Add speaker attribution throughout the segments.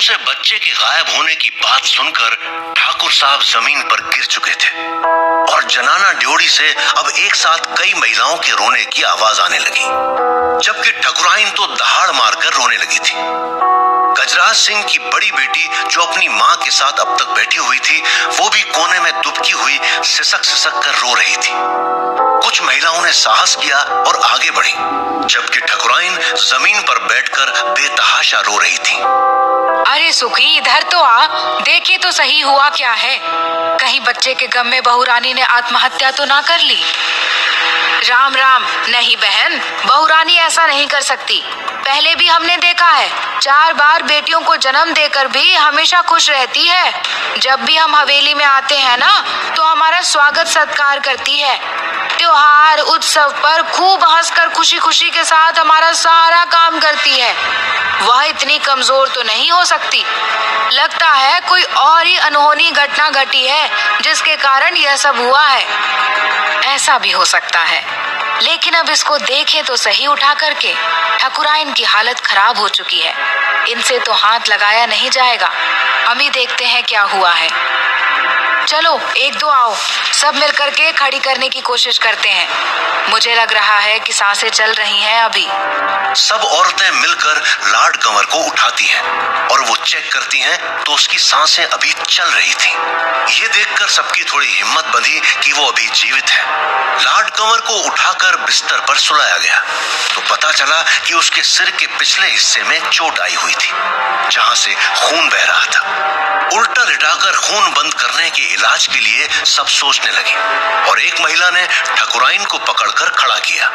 Speaker 1: से बच्चे के गायब होने की बात सुनकर ठाकुर साहब जमीन पर गिर चुके थे और जनाना ड्योढ़ी से अब एक साथ कई महिलाओं के रोने की आवाज आने लगी, जबकि ठकुराइन तो दहाड़ मारकर रोने लगी थी। गजराज सिंह की बड़ी बेटी जो अपनी मां के साथ अब तक बैठी हुई थी, वो भी कोने में दुबकी हुई सिसक सिसक कर रो रही थी। कुछ महिलाओं ने साहस किया और आगे बढ़ी, जबकि ठकुराइन जमीन पर बैठकर बेतहाशा रो रही थी।
Speaker 2: अरे सुखी, इधर तो आ, देखे तो सही हुआ क्या है। कहीं बच्चे के गम में बहू रानी ने आत्महत्या तो ना कर ली। राम राम। नहीं बहन, बहू रानी ऐसा नहीं कर सकती। पहले भी हमने देखा है, 4 बार बेटियों को जन्म देकर भी हमेशा खुश रहती है। जब भी हम हवेली में आते हैं ना, तो हमारा स्वागत सत्कार करती है। त्योहार उत्सव पर खूब हंसकर खुशी खुशी के साथ हमारा सारा काम करती है। वह इतनी कमजोर तो नहीं हो सकती। लगता है कोई और ही अनहोनी घटना घटी है जिसके कारण यह सब हुआ है। ऐसा भी हो सकता है, लेकिन अब इसको देखें तो सही उठा करके। ठकुराइन की हालत खराब हो चुकी है, इनसे तो हाथ लगाया नहीं जाएगा। हम ही देखते हैं क्या हुआ है। चलो 1-2 आओ, सब मिलकर के खड़ी करने की कोशिश करते हैं। मुझे लग रहा है कि सांसें चल रही हैं अभी।
Speaker 1: सब औरतें मिलकर लाड कंवर को उठाती हैं और वो चेक करती हैं तो उसकी सांसें अभी चल रही थी। ये देखकर सबकी थोड़ी हिम्मत बंधी कि वो अभी जीवित है। लाड कंवर को उठाकर बिस्तर पर सुलाया गया तो पता चला कि उसके सिर के पिछले हिस्से में चोट आई हुई थी, जहां से खून बह रहा था। उल्टा लिटाकर खून बंद करने के इलाज के लिए सब सोचने लगे और एक महिला ने ठकुराइन को पकड़कर खड़ा किया।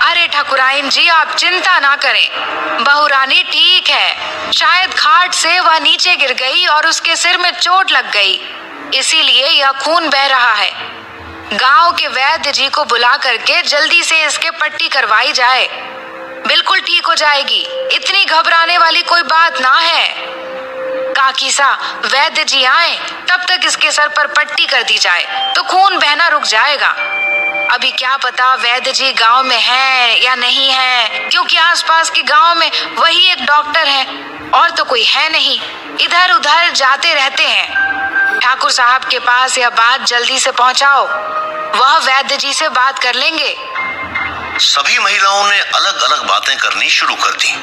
Speaker 2: अरे ठकुराइन जी, आप चिंता ना करें, बहू रानी ठीक है। शायद खाट से वह नीचे गिर गई और उसके सिर में चोट लग गई, इसीलिए यह खून बह रहा है। गांव के वैद्य जी को बुला करके जल्दी से इसके पट्टी करवाई जाए। बिल्कुल ठीक हो जाएगी, इतनी घबराने वाली कोई बात ना है। काकी सा, वैद्य जी आए तब तक इसके सर पर पट्टी कर दी जाए तो खून बहना रुक जाएगा। अभी क्या पता वैद्य जी गांव में हैं या नहीं हैं, क्योंकि आसपास के गांव में वही एक डॉक्टर है और तो कोई है नहीं। इधर उधर जाते रहते हैं। ठाकुर साहब के पास यह बात जल्दी से पहुंचाओ, वह वैद्य जी से बात कर लेंगे।
Speaker 1: सभी महिलाओं ने अलग अलग बातें करनी शुरू कर दी।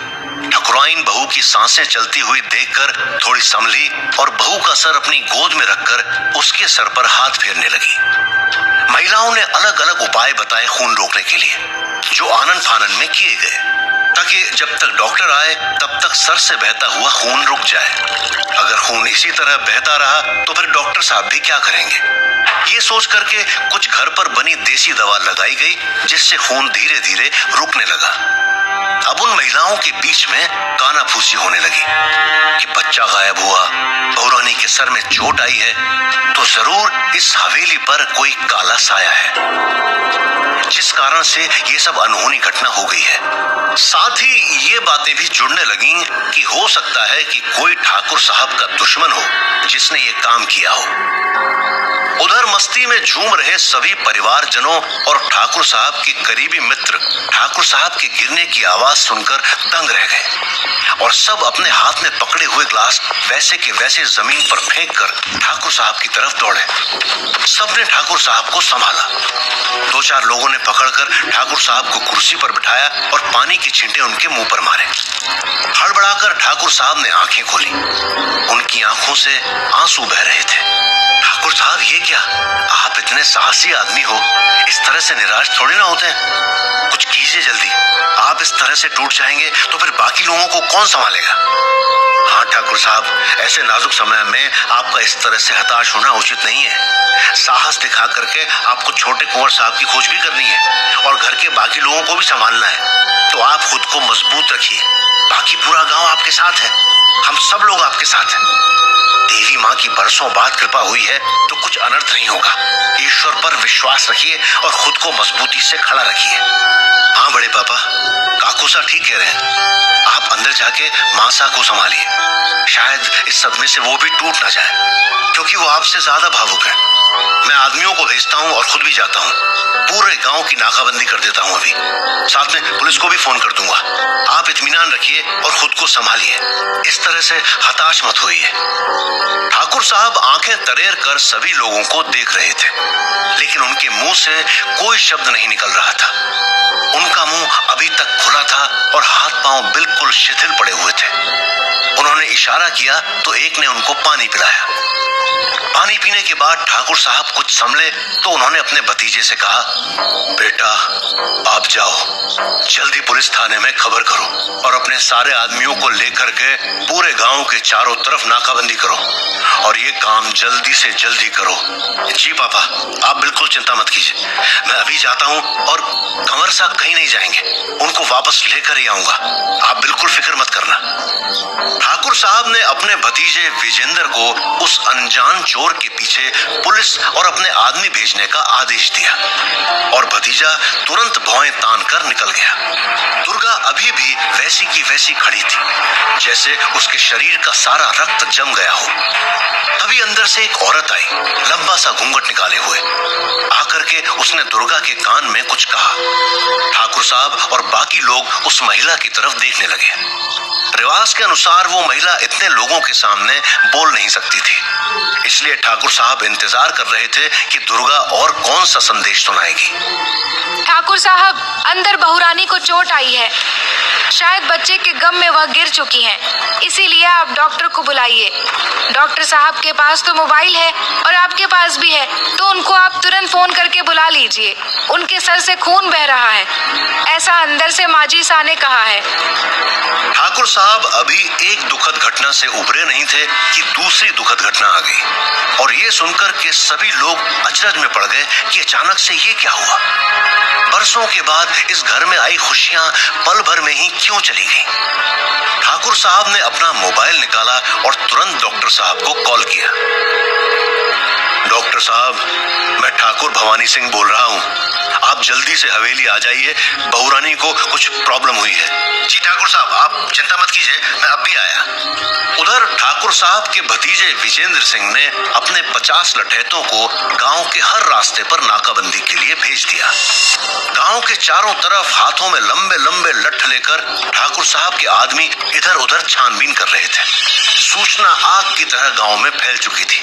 Speaker 1: ठकुराइन बहू की सांसें चलती हुई देखकर थोड़ी संभली और बहू का सर अपनी गोद में रखकर उसके सर पर हाथ फेरने लगी। महिलाओं ने अलग अलग उपाय बताए खून रोकने के लिए, जो आनन फानन में किए गए, ताकि जब तक डॉक्टर आए तब तक सर से बहता हुआ खून रुक जाए। अगर खून इसी तरह बहता रहा तो फिर डॉक्टर साहब भी क्या करेंगे। ये सोच करके कुछ घर पर बनी देसी दवा लगाई गई, जिससे खून धीरे धीरे रुकने लगा। अब उन महिलाओं के बीच में कानाफूसी होने लगी कि बच्चा गायब हुआ, बहू रानी के सर में चोट आई है, तो जरूर इस हवेली पर कोई काला साया है, जिस कारण से ये सब अनहोनी घटना हो गई है। साथ ही ये बातें भी जुड़ने लगी कि हो सकता है कि कोई ठाकुर साहब का दुश्मन हो जिसने ये काम किया हो। उधर मस्ती में झूम रहे सभी परिवारजनों और ठाकुर साहब के करीबी मित्र ठाकुर साहब के गिरने की आवाज सुनकर दंग रह गए और सब अपने हाथ में पकड़े हुए ग्लास वैसे के वैसे जमीन पर फेंककर ठाकुर साहब की तरफ दौड़े। सबने ठाकुर साहब को संभाला। 2-4 लोगों ने पकड़कर ठाकुर साहब को कुर्सी पर बिठाया और पानी के छींटे उनके मुंह पर मारे। हड़बड़ाकर ठाकुर साहब ने आंखें खोली। उनकी आंखों से आंसू बह रहे थे। ठाकुर साहब, ये क्या? आप इतने साहसी आदमी हो, इस तरह से निराश थोड़ी ना होते हैं। कुछ कीजिए जल्दी। आप इस तरह से टूट जाएंगे तो फिर बाकी लोगों को कौन संभालेगा? हाँ ठाकुर साहब, ऐसे नाजुक समय में आपका इस तरह से हताश होना उचित नहीं है। साहस दिखा करके आपको छोटे कुंवर साहब की खोज भी करनी है और घर के बाकी लोगों को भी संभालना है। तो आप खुद को मजबूत रखिए, बाकी पूरा गांव आपके साथ है, हम सब लोग आपके साथ हैं। देवी माँ की बरसों बाद कृपा हुई है तो कुछ अनर्थ नहीं होगा। ईश्वर पर विश्वास रखिए और खुद को मजबूती से खड़ा रखिए। हाँ बड़े पापा, काकू सा ठीक कह रहे हैं। आप अंदर जाके माँ सा को संभालिए, शायद इस सदमे से वो भी टूट ना जाए, क्योंकि वो आपसे ज्यादा भावुक है। मैं आदमियों को भेजता हूँ और खुद भी जाता हूँ। पूरे गांव की नाकाबंदी कर देता हूँ अभी। साथ में पुलिस को भी फोन कर दूंगा। आप इत्मीनान रखिए और खुद को संभालिए। इस तरह से हताश मत होइए। ठाकुर साहब आंखें तरेर कर सभी लोगों को देख रहे थे, लेकिन उनके मुंह से कोई शब्द नहीं निकल रहा था। उनका मुंह अभी तक खुला था और हाथ पांव बिल्कुल शिथिल पड़े हुए थे। उन्होंने इशारा किया तो एक ने उनको पानी पिलाया। पानी पीने के बाद ठाकुर साहब कुछ संभले तो उन्होंने अपने भतीजे से कहा, बेटा आप जाओ, जल्दी पुलिस थाने में खबर करो और अपने सारे आदमियों को लेकर के पूरे गांव के चारों तरफ नाकाबंदी करो और ये काम जल्दी से जल्दी करो। जी पापा, आप बिल्कुल चिंता मत कीजिए, मैं अभी जाता हूँ और कंवर साहब कहीं नहीं जाएंगे, उनको वापस लेकर ही आऊंगा। आप बिल्कुल फिक्र मत करना। ठाकुर साहब ने अपने भतीजे विजेंद्र को उस अनजान चोर के पीछे पुलिस और अपने आदमी भेजने का आदेश दिया और भतीजा तुरंत भौएं तान कर निकल गया। दुर्गा अभी भी वैसी की वैसी खड़ी थी, जैसे उसके शरीर का सारा रक्त जम गया हो। तभी अंदर से एक औरत आई, लंबा सा घूंघट निकाले हुए। आकर के उसने दुर्गा के कान में कुछ कहा। ठाकुर साहब और बाकी लोग उस महिला की तरफ देखने लगे। रिवाज के अनुसार वो महिला इतने लोगों के सामने बोल नहीं सकती थी, इसलिए ठाकुर साहब इंतजार कर रहे थे कि दुर्गा और कौन सा संदेश सुनाएगी।
Speaker 2: ठाकुर साहब, अंदर बहुरानी को चोट आई है। शायद बच्चे के गम में वह गिर चुकी हैं, इसीलिए आप डॉक्टर को बुलाइए। डॉक्टर साहब के पास तो मोबाइल है और आपके पास भी है, तो उनको आप तुरंत फोन करके बुला लीजिए। उनके सर से खून बह रहा है, ऐसा अंदर से माजी शाह ने कहा है।
Speaker 1: ठाकुर साहब अभी एक दुखद घटना से उभरे नहीं थे कि दूसरी दुखद घटना आ गई और ये सुनकर के सभी लोग अचरज में पड़ गए कि अचानक से ये क्या हुआ। बरसों के बाद इस घर में आई खुशियां पल भर में ही क्यों चली गईं? ठाकुर साहब ने अपना मोबाइल निकाला और तुरंत डॉक्टर साहब को कॉल किया। डॉक्टर साहब, मैं ठाकुर भवानी सिंह बोल रहा हूँ, आप जल्दी से हवेली आ जाइए, बहुरानी को कुछ प्रॉब्लम हुई है। जी ठाकुर साहब, आप चिंता मत कीजिए, मैं अब भी आया। उधर ठाकुर साहब के भतीजे विजेंद्र सिंह ने अपने 50 लठैतों को गांव के हर रास्ते पर नाकाबंदी के लिए भेज दिया। गांव के चारों तरफ हाथों में लंबे लंबे लठ लेकर ठाकुर साहब के आदमी इधर उधर छानबीन कर रहे थे। सूचना आग की तरह गांव में फैल चुकी थी,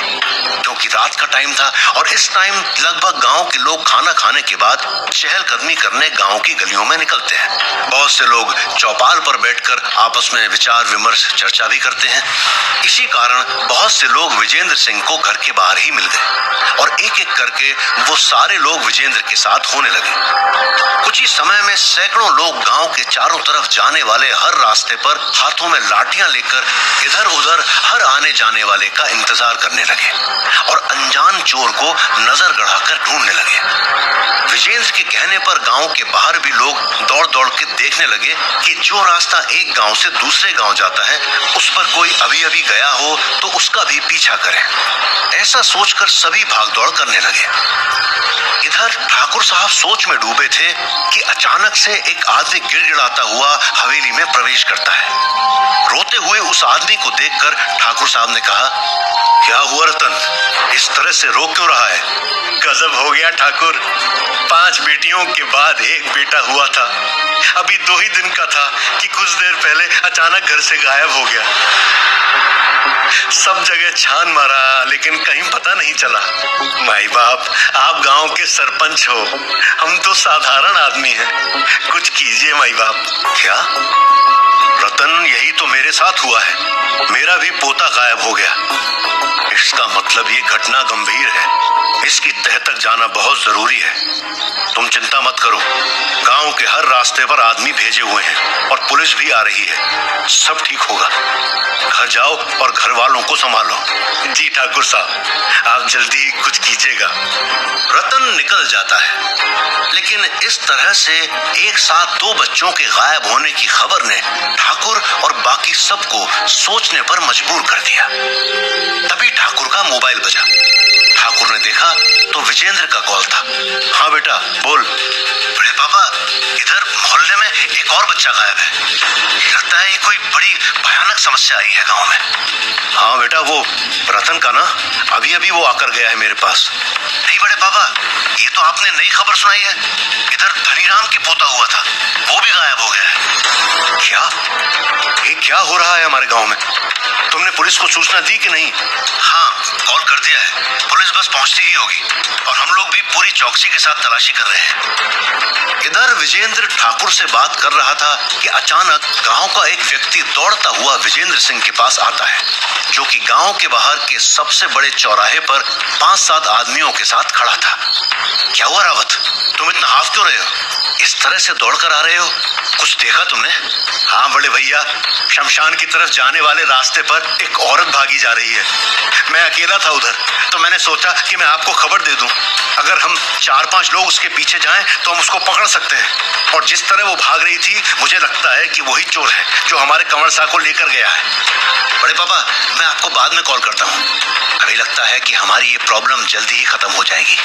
Speaker 1: क्योंकि रात का टाइम था और इस टाइम लगभग गांव के लोग खाना खाने के बाद चहलकदमी करने गांव की गलियों में निकलते हैं। बहुत से लोग चौपाल पर बैठकर आपस में विचार विमर्श चर्चा भी करते हैं। इसी कारण बहुत से लोग विजेंद्र सिंह को घर के बाहर ही मिल गए और एक एक करके वो सारे लोग विजेंद्र के साथ होने लगे। कुछ ही समय में सैकड़ों लोग गांव के चारों तरफ जाने वाले हर रास्ते पर हाथों में लाठियां लेकर इधर उधर हर आने जाने वाले का इंतजार करने लगे और अनजान चोर को नजर गड़ाकर ढूंढने लगे। विजेंद्र के कहने पर गांव के बाहर भी लोग दौड़ दौड़ के देखने लगे कि जो रास्ता एक गांव से दूसरे गांव जाता है उस पर कोई अभी अभी गया हो तो उसका भी पीछा करें। ऐसा सोचकर सभी भाग दौड़ करने लगे। इधर ठाकुर साहब सोच में डूबे थे कि अचानक से एक आदमी गिड़गिड़ाता हुआ हवेली में प्रवेश करता है। रोते हुए उस आदमी को देखकर ठाकुर साहब ने कहा, क्या हुआ रतन, इस तरह से रो क्यों रहा है? गजब हो गया ठाकुर, 5 बेटियों के बाद एक बेटा हुआ था, अभी 2 ही दिन का था कि कुछ देर पहले अचानक घर से गायब हो गया। सब जगह छान मारा लेकिन कहीं पता नहीं चला। माई बाप, आप गांव के सरपंच हो, हम तो साधारण आदमी हैं, कुछ कीजिए माई बाप। क्या रतन, यही तो मेरे साथ हुआ है, मेरा भी पोता गायब हो गया। इसका मतलब ये घटना गंभीर है, इसकी तह तक जाना बहुत जरूरी है। तुम चिंता मत करो, गांव के हर रास्ते पर आदमी भेजे हुए हैं और पुलिस भी आ रही है, सब ठीक होगा। घर जाओ और घर वालों को संभालो। जी ठाकुर साहब, आप जल्दी कुछ कीजिएगा। रतन निकल जाता है, लेकिन इस तरह से एक साथ 2 बच्चों के गायब होने की खबर ने ठाकुर और बाकी सबको सोचने पर मजबूर कर दिया। तभी ठाकुर का मोबाइल बजा। ठाकुर ने देखा तो विजेंद्र का कॉल था। हाँ बेटा बोल। बड़े पापा, इधर मोहल्ले में एक और बच्चा गायब है। लगता है ये कोई बड़ी भयानक समस्या आई है गांव में। हाँ बेटा, वो रतन का ना अभी अभी वो आकर गया है मेरे पास। नहीं बड़े पापा, ये तो आपने नई खबर सुनाई है। इधर धनीराम की पोता हुआ था, वो भी गायब हो गया है। क्या? ये क्या हो रहा है हमारे गांव में? तुमने पुलिस को सूचना दी कि नहीं? हाँ, कॉल कर दिया है। पुलिस बस पहुंचती ही होगी और हम लोग भी पूरी चौकसी के साथ तलाशी कर रहे हैं। इधर विजेंद्र ठाकुर से बात कर रहा था कि अचानक गांव का एक व्यक्ति दौड़ता हुआ विजेंद्र सिंह के पास आता है, जो कि गांव के बाहर के सबसे बड़े चौराहे पर 5-7 आदमियों के साथ खड़ा था। क्या हुआ रावत, तुम इतना हाफ क्यों रहे हो? इस तरह से दौड़कर आ रहे हो, कुछ देखा तुमने? हाँ बड़े भैया, शमशान की तरफ जाने वाले रास्ते पर एक औरत भागी जा रही है। मैं अकेला था उधर, तो मैंने सोचा कि मैं आपको खबर दे दूं। अगर हम 4-5 लोग उसके पीछे जाएं तो हम उसको पकड़ सकते हैं। और जिस तरह वो भाग रही थी, मुझे लगता है कि वही चोर है जो हमारे कंवर साहब को लेकर गया है। बड़े पापा, मैं आपको बाद में कॉल करता हूँ। अभी लगता है कि हमारी ये प्रॉब्लम जल्दी ही खत्म हो जाएगी।